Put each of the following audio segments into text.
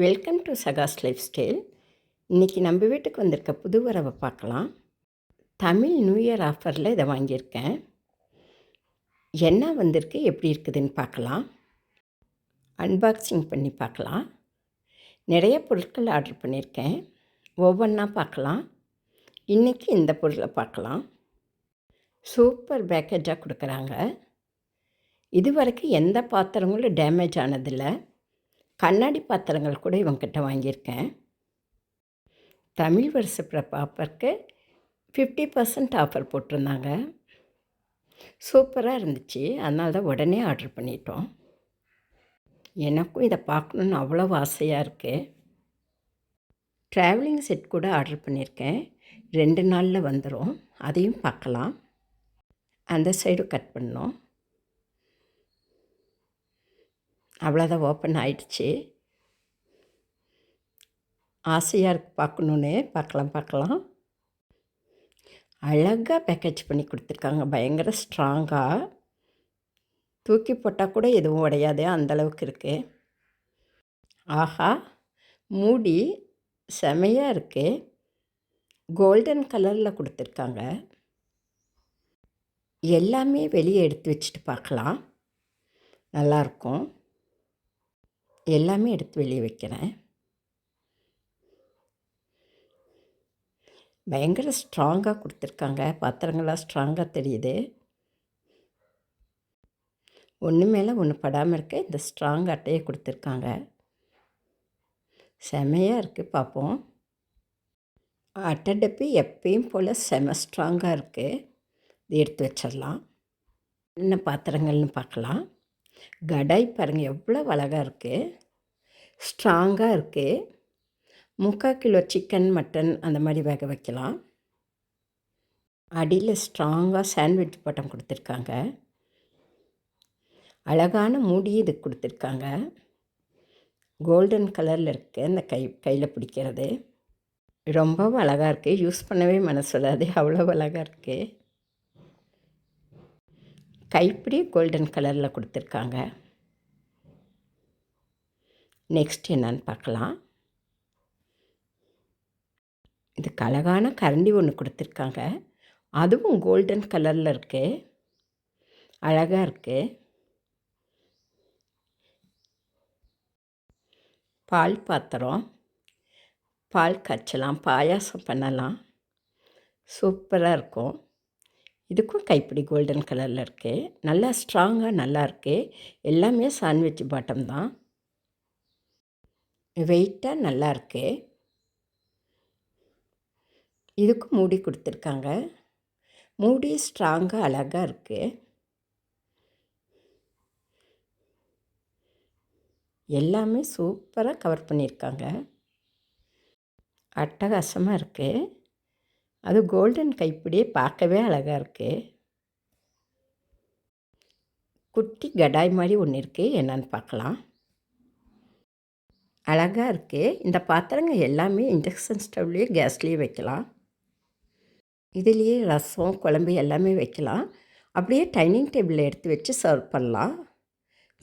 Welcome to Sagas lifestyle. இன்றைக்கி நம்ம வீட்டுக்கு வந்திருக்க புது வரவை பார்க்கலாம். தமிழ் நியூ இயர் ஆஃபரில் இதை வாங்கியிருக்கேன். என்ன வந்திருக்கு, எப்படி இருக்குதுன்னு பார்க்கலாம். அன்பாக்சிங் பண்ணி பார்க்கலாம். நிறைய பொருட்கள் ஆர்டர் பண்ணியிருக்கேன். ஒவ்வொன்றா பார்க்கலாம். இன்றைக்கி இந்த பொருளை பார்க்கலாம். சூப்பர் பேக்கேஜாக கொடுக்குறாங்க. இது வரைக்கும் எந்த பாத்திரங்களும் டேமேஜ் ஆனதில்லை. கண்ணாடி பாத்திரங்கள் கூட இவங்ககிட்ட வாங்கியிருக்கேன். தமிழ் வருஷ பிறப்பு ஆஃபருக்கு 50% ஆஃபர் போட்டிருந்தாங்க. சூப்பராக இருந்துச்சு. அதனால தான் உடனே ஆர்டர் பண்ணிட்டோம். எனக்கும் இதை பார்க்கணுன்னு அவ்வளோ ஆசையாக இருக்குது. ட்ராவலிங் செட் கூட ஆர்டர் பண்ணியிருக்கேன். 2 நாளில் வந்துடும். அதையும் பார்க்கலாம். அந்த சைடு கட் பண்ணோம். அவ்வளோதான், ஓப்பன் ஆகிடுச்சு. ஆசையாக இருக்குது பார்க்கணுன்னு. பார்க்கலாம். அழகாக பேக்கேஜ் பண்ணி கொடுத்துருக்காங்க. பயங்கர ஸ்ட்ராங்காக, தூக்கி போட்டால் கூட எதுவும் உடையாது, அந்தளவுக்கு இருக்குது. ஆஹா, மூடி செமையாக இருக்குது. கோல்டன் கலரில் கொடுத்துருக்காங்க. எல்லாமே வெளியே எடுத்து வச்சுட்டு பார்க்கலாம். நல்லாயிருக்கும். எல்லாமே எடுத்து வெளியே வைக்கிறேன். பயங்கர ஸ்ட்ராங்காக கொடுத்துருக்காங்க. பாத்திரங்களாக ஸ்ட்ராங்காக தெரியுது. ஒன்று மேலே ஒன்று படாமல் இருக்க இந்த ஸ்ட்ராங் அட்டையை கொடுத்துருக்காங்க. செமையாக இருக்குது. பார்ப்போம். அட்டை டப்பி எப்பயும் போல் செம ஸ்ட்ராங்காக இருக்குது. இது எடுத்து வச்சிடலாம். என்ன பாத்திரங்கள்னு பார்க்கலாம். கடாய் பாருங்கள், எவ்வளோ அழகாக இருக்குது. ஸ்ட்ராங்காக இருக்குது. 3/4 கிலோ சிக்கன், மட்டன் அந்த மாதிரி வேக வைக்கலாம். அடியில் ஸ்ட்ராங்காக சாண்ட்விச் பட்டம் கொடுத்துருக்காங்க. அழகான மூடி இது கொடுத்துருக்காங்க. கோல்டன் கலரில் இருக்குது. அந்த கையில் பிடிக்கிறது ரொம்பவும் அழகாக இருக்குது. யூஸ் பண்ணவே மனசு வராது, அவ்வளோ அழகாக இருக்குது. கைப்பிடி கோல்டன் கலரில் கொடுத்துருக்காங்க. நெக்ஸ்ட் என்னன்னு பார்க்கலாம். இதுக்கு அழகான கரண்டி ஒன்று கொடுத்துருக்காங்க. அதுவும் கோல்டன் கலரில் இருக்குது. அழகாக இருக்குது. பால் பாத்திரம். பால் காய்ச்சலாம், பாயாசம் பண்ணலாம். சூப்பராக இருக்கும். இதுக்கும் கைப்பிடி கோல்டன் கலரில் இருக்குது. நல்லா ஸ்ட்ராங்காக நல்லா இருக்குது. எல்லாமே சாண்ட்விச் பாட்டம் தான். வெயிட்டாக நல்லா இருக்குது. இதுக்கும் மூடி கொடுத்துருக்காங்க. மூடி ஸ்ட்ராங்காக அழகாக இருக்குது. எல்லாமே சூப்பராக கவர் பண்ணியிருக்காங்க. அட்டகாசமாக இருக்குது. அது கோல்டன் கைப்பிடியே பார்க்கவே அழகாக இருக்குது. குட்டி கடாய் மாதிரி ஒன்று இருக்குது. என்னன்னு பார்க்கலாம். அழகாக இருக்குது. இந்த பாத்திரங்கள் எல்லாமே இண்டக்ஷன் ஸ்டவ்லேயே கேஸ்லேயே வைக்கலாம். இதுலேயே ரசம், குழம்பு எல்லாமே வைக்கலாம். அப்படியே டைனிங் டேபிளில் எடுத்து வச்சு சர்வ் பண்ணலாம்.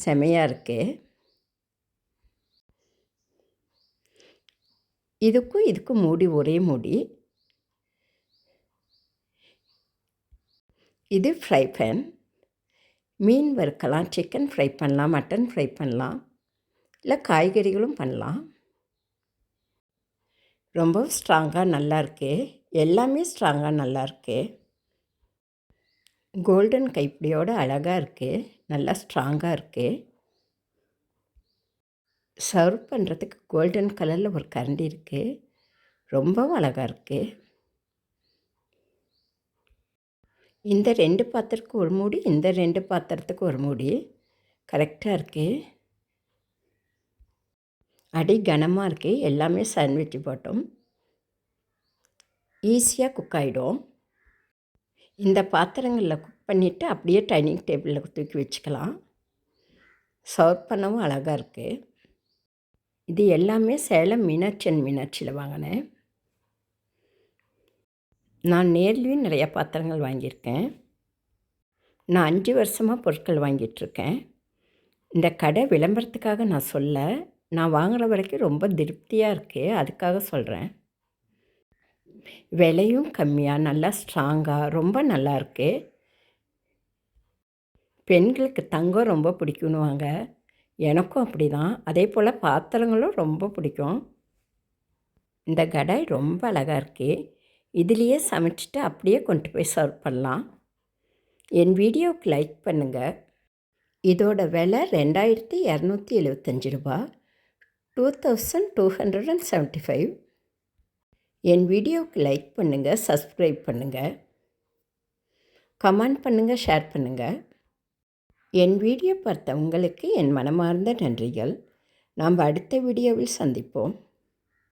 செமையாக இருக்குது. இதுக்கும் மூடி ஒரே மூடி. இது ஃப்ரை பேன். மீன் வறுக்கலாம், சிக்கன் ஃப்ரை பண்ணலாம், மட்டன் ஃப்ரை பண்ணலாம், இல்லை காய்கறிகளும் பண்ணலாம். ரொம்ப ஸ்ட்ராங்காக நல்லா இருக்குது. எல்லாமே ஸ்ட்ராங்காக நல்லா இருக்குது. கோல்டன் கைப்பிடியோடு அழகாக இருக்குது. நல்லா ஸ்ட்ராங்காக இருக்குது. சர்வ் பண்ணுறதுக்கு கோல்டன் கலரில் ஒரு கரண்டி இருக்குது. ரொம்பவும் அழகாக இருக்குது. இந்த 2 பாத்திரத்துக்கு ஒரு மூடி, இந்த 2 பாத்திரத்துக்கு ஒரு மூடி. கரெக்டாக இருக்குது. அடி கனமாக இருக்குது. எல்லாமே சாண்ட்விச் பாட்டம். ஈஸியாக குக் ஆகிடும். இந்த பாத்திரங்களில் குக் பண்ணிவிட்டு அப்படியே டைனிங் டேபிளில் தூக்கி வச்சுக்கலாம். சர்வ் பண்ணவும் அழகாக இருக்குது. இது எல்லாமே சேலம் மீனாட்சியில் வாங்கினேன். நான் நேர்லேயும் நிறையா பாத்திரங்கள் வாங்கியிருக்கேன். நான் 5 வருஷமாக பொருட்கள் வாங்கிட்டுருக்கேன். இந்த கடை விளம்பரத்துக்காக நான் சொல்ல, நான் வாங்குகிற வரைக்கும் ரொம்ப திருப்தியாக இருக்குது, அதுக்காக சொல்கிறேன். விலையும் கம்மியாக, நல்லா ஸ்ட்ராங்காக, ரொம்ப நல்லாயிருக்கு. பெண்களுக்கு தங்கம் ரொம்ப பிடிக்குன்னுவாங்க. எனக்கும் அப்படி தான். அதே போல் பாத்திரங்களும் ரொம்ப பிடிக்கும். இந்த கடாய் ரொம்ப அழகாக இருக்கு. இதுலேயே சமைச்சிட்டு அப்படியே கொண்டு போய் சர்வ் பண்ணலாம். என் வீடியோவுக்கு லைக் பண்ணுங்கள். இதோட விலை ரூ. 2275. என் வீடியோவுக்கு லைக் பண்ணுங்கள், சப்ஸ்கிரைப் பண்ணுங்கள், கமெண்ட் பண்ணுங்கள், ஷேர் பண்ணுங்கள். என் வீடியோ பார்த்த உங்களுக்கு என் மனமார்ந்த நன்றிகள். நாம் அடுத்த வீடியோவில் சந்திப்போம்.